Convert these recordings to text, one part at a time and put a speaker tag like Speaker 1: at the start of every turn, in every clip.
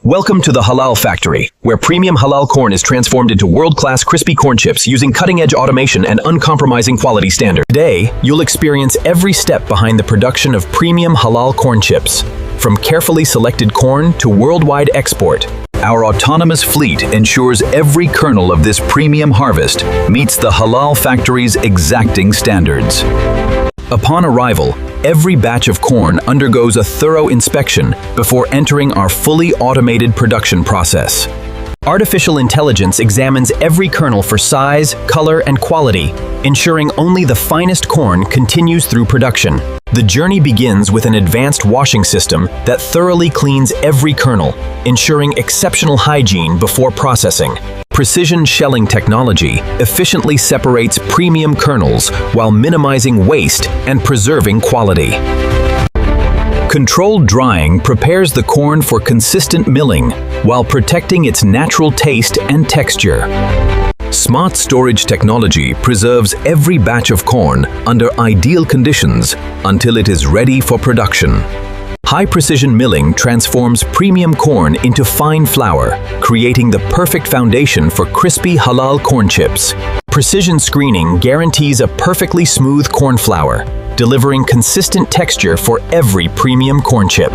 Speaker 1: Welcome to the Halal Factory, where premium halal corn is transformed into world-class crispy corn chips using cutting-edge automation and uncompromising quality standards. Today, you'll experience every step behind the production of premium halal corn chips. From carefully selected corn to worldwide export, our autonomous fleet ensures every kernel of this premium harvest meets the Halal Factory's exacting standards. Upon arrival, every batch of corn undergoes a thorough inspection before entering our fully automated production process. Artificial intelligence examines every kernel for size, color, and quality, ensuring only the finest corn continues through production. The journey begins with an advanced washing system that thoroughly cleans every kernel, ensuring exceptional hygiene before processing. Precision shelling technology efficiently separates premium kernels while minimizing waste and preserving quality. Controlled drying prepares the corn for consistent milling while protecting its natural taste and texture. Smart storage technology preserves every batch of corn under ideal conditions until it is ready for production. High-precision milling transforms premium corn into fine flour, creating the perfect foundation for crispy halal corn chips. Precision screening guarantees a perfectly smooth corn flour, delivering consistent texture for every premium corn chip.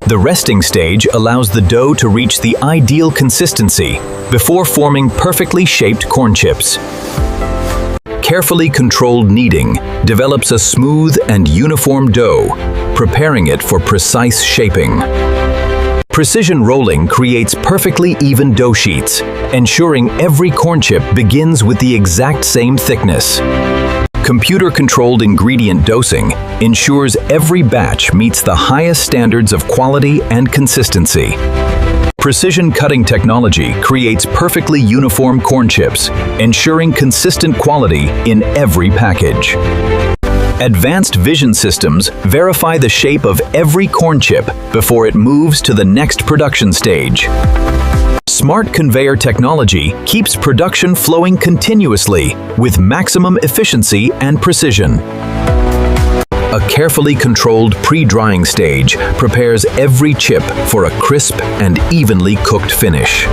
Speaker 1: The resting stage allows the dough to reach the ideal consistency before forming perfectly shaped corn chips. Carefully controlled kneading develops a smooth and uniform dough, preparing it for precise shaping. Precision rolling creates perfectly even dough sheets, ensuring every corn chip begins with the exact same thickness. Computer-controlled ingredient dosing ensures every batch meets the highest standards of quality and consistency. Precision cutting technology creates perfectly uniform corn chips, ensuring consistent quality in every package. Advanced vision systems verify the shape of every corn chip before it moves to the next production stage. Smart conveyor technology keeps production flowing continuously with maximum efficiency and precision. A carefully controlled pre-drying stage prepares every chip for a crisp and evenly cooked finish.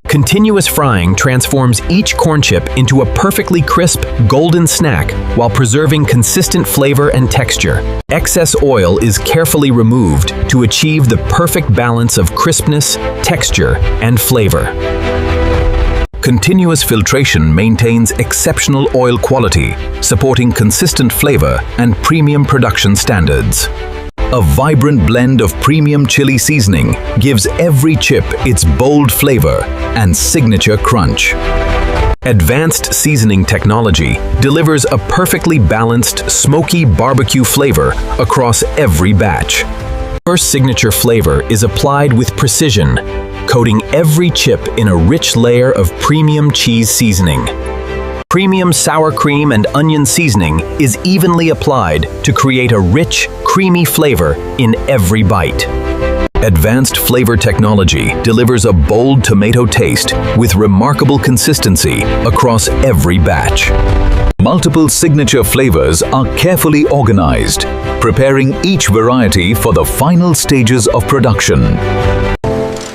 Speaker 1: Continuous frying transforms each corn chip into a perfectly crisp, golden snack while preserving consistent flavor and texture. Excess oil is carefully removed to achieve the perfect balance of crispness, texture, and flavor. Continuous filtration maintains exceptional oil quality, supporting consistent flavor and premium production standards. A vibrant blend of premium chili seasoning gives every chip its bold flavor and signature crunch. Advanced seasoning technology delivers a perfectly balanced, smoky barbecue flavor across every batch. First signature flavor is applied with precision, coating every chip in a rich layer of premium cheese seasoning. Premium sour cream and onion seasoning is evenly applied to create a rich, creamy flavor in every bite. Advanced flavor technology delivers a bold tomato taste with remarkable consistency across every batch. Multiple signature flavors are carefully organized, preparing each variety for the final stages of production.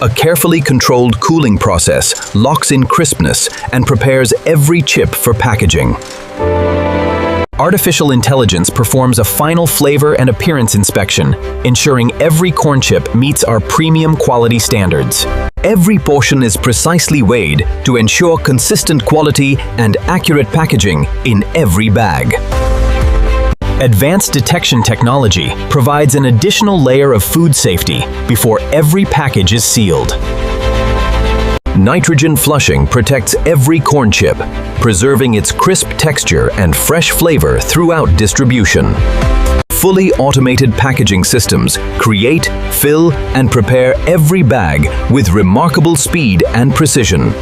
Speaker 1: A carefully controlled cooling process locks in crispness and prepares every chip for packaging. Artificial intelligence performs a final flavor and appearance inspection, ensuring every corn chip meets our premium quality standards. Every portion is precisely weighed to ensure consistent quality and accurate packaging in every bag. Advanced detection technology provides an additional layer of food safety before every package is sealed. Nitrogen flushing protects every corn chip, preserving its crisp texture and fresh flavor throughout distribution. Fully automated packaging systems create, fill, and prepare every bag with remarkable speed and precision.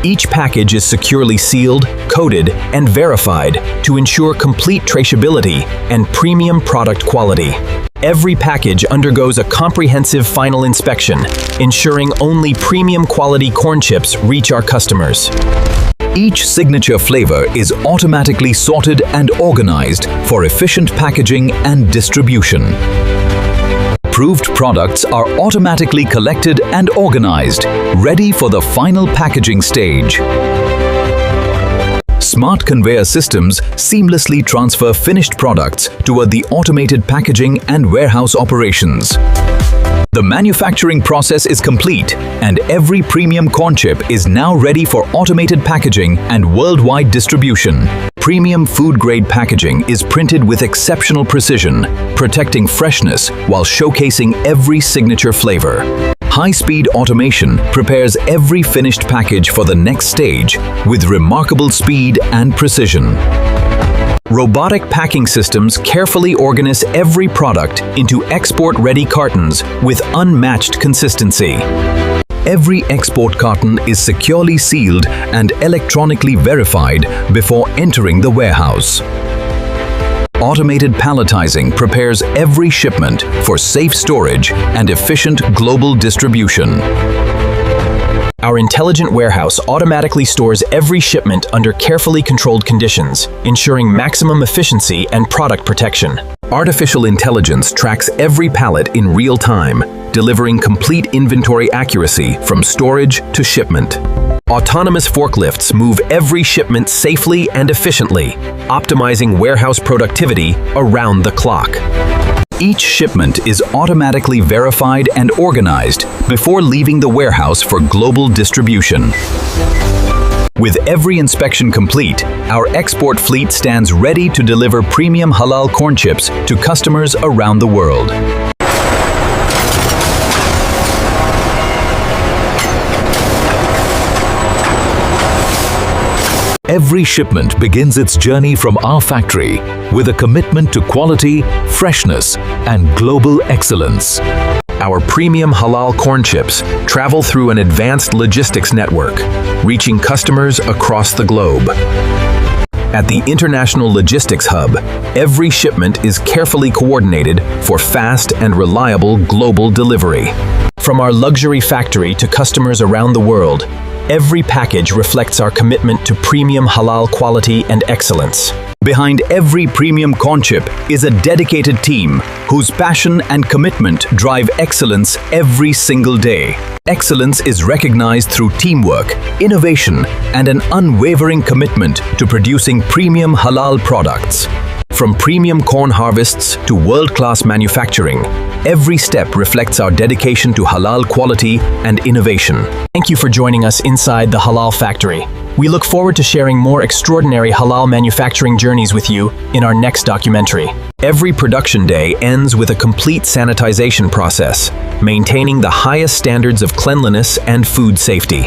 Speaker 1: Each package is securely sealed, coded, and verified to ensure complete traceability and premium product quality. Every package undergoes a comprehensive final inspection, ensuring only premium quality corn chips reach our customers. Each signature flavor is automatically sorted and organized for efficient packaging and distribution. approved products are automatically collected and organized, ready for the final packaging stage. Smart conveyor systems seamlessly transfer finished products toward the automated packaging and warehouse operations. The manufacturing process is complete, and every premium corn chip is now ready for automated packaging and worldwide distribution. Premium food-grade packaging is printed with exceptional precision, protecting freshness while showcasing every signature flavor. High-speed automation prepares every finished package for the next stage with remarkable speed and precision. Robotic packing systems carefully organize every product into export-ready cartons with unmatched consistency. Every export carton is securely sealed and electronically verified before entering the warehouse. Automated palletizing prepares every shipment for safe storage and efficient global distribution. Our intelligent warehouse automatically stores every shipment under carefully controlled conditions, ensuring maximum efficiency and product protection. Artificial intelligence tracks every pallet in real time, delivering complete inventory accuracy from storage to shipment. Autonomous forklifts move every shipment safely and efficiently, optimizing warehouse productivity around the clock. Each shipment is automatically verified and organized before leaving the warehouse for global distribution. With every inspection complete, our export fleet stands ready to deliver premium halal corn chips to customers around the world. Every shipment begins its journey from our factory with a commitment to quality, freshness, and global excellence. Our premium halal corn chips travel through an advanced logistics network, reaching customers across the globe. At the International Logistics Hub, every shipment is carefully coordinated for fast and reliable global delivery. From our luxury factory to customers around the world, every package reflects our commitment to premium halal quality and excellence. Behind every premium corn chip is a dedicated team whose passion and commitment drive excellence every single day. Excellence is recognized through teamwork, innovation, and an unwavering commitment to producing premium halal products. From premium corn harvests to world-class manufacturing, every step reflects our dedication to halal quality and innovation. Thank you for joining us inside the Halal Factory. We look forward to sharing more extraordinary halal manufacturing journeys with you in our next documentary. Every production day ends with a complete sanitization process, maintaining the highest standards of cleanliness and food safety.